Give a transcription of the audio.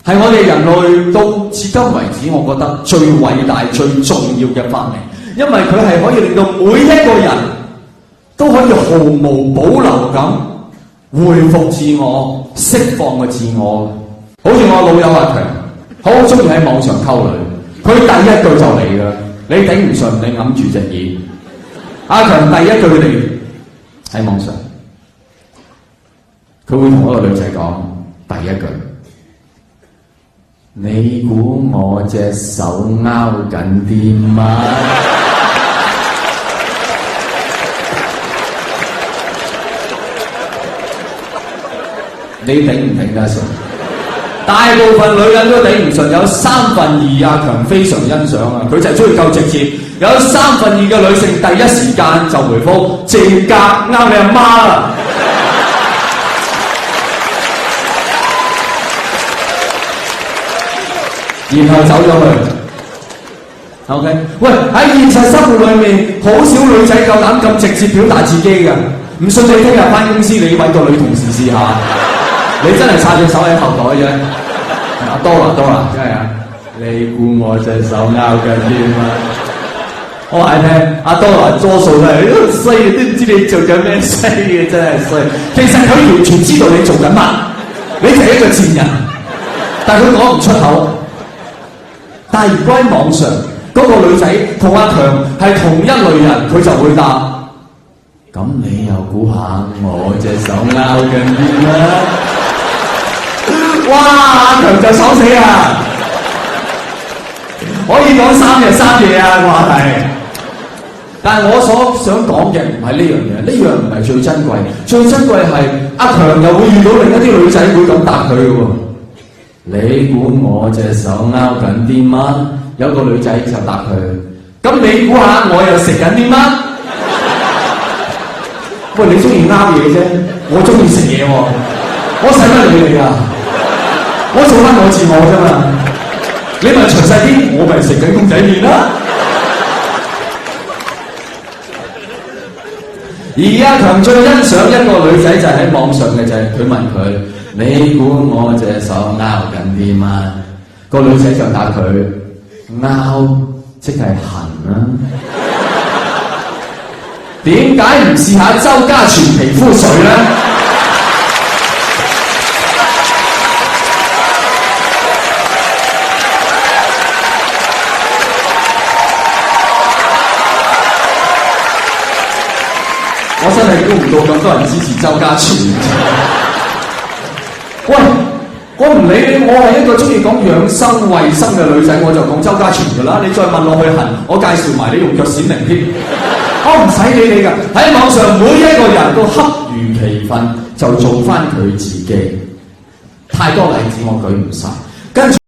係我哋人類到至今為止，我覺得最偉大、最重要嘅發明，因為佢係可以令到每一個人都可以毫無保留咁恢復自我、釋放嘅自我。好似我老友阿強，好中意喺網上溝女，佢第一句就嚟㗎，你頂唔順，你揞住隻耳。阿強第一句嚟喺網上，佢會同嗰個女仔講第一句。你估我隻手拗緊啲乜？你頂唔頂得順？大部分女人都頂唔順，有2/3阿強非常欣賞啊！佢就係中意夠直接，有2/3嘅女性第一時間就回覆正格啱你阿媽啦！然後走咗去。OK， 喂，喺現實生活裏面，好少女仔夠膽咁直接表達自己嘅。唔信你聽日返公司，你揾個女同事試下，你真係插隻手喺後袋啫。阿多啦，真係啊！你估我隻手拗緊啲嗎？我話你聽，阿多啦多數都係衰嘅，都唔知你做緊咩衰嘅，真係衰。其實佢完全知道你做緊乜，你就係一個賤人，但係佢講唔出口。但係如果喺網上嗰個女仔同阿強係同一類人，佢就會答：咁你又估下我隻手拗緊啲啦？哇！阿強就爽死啊！可以講3日3夜啊個話題。但係我所想講嘅唔係呢樣嘢，呢樣唔係最珍貴，最珍貴係阿強又會遇到另一啲女仔會咁答佢嘅喎。你估我隻手拗緊啲乜？有個女仔就答佢：咁你估下我又食緊啲乜？喂，你中意拗嘢啫，我中意食嘢喎，我使乜理你啊？我做翻我自我啫嘛，你咪詳細啲，我咪食緊公仔麵啦。而阿強最欣賞一個女仔就係喺網上嘅，就係佢問佢：你估我隻手拗緊啲乜？個女仔就答佢：拗即係痕啦。點解唔試下周家全皮膚水咧？我真係估唔到咁多人支持周家全。喂，我唔理你，我係一個中意講養生衞生嘅女仔，我就講周家全㗎啦。你再問落去痕，我介紹埋你用腳閃靈添。我唔使理你㗎。喺網上每一個人都恰如其分，就做翻佢自己。太多例子我舉唔晒。跟住。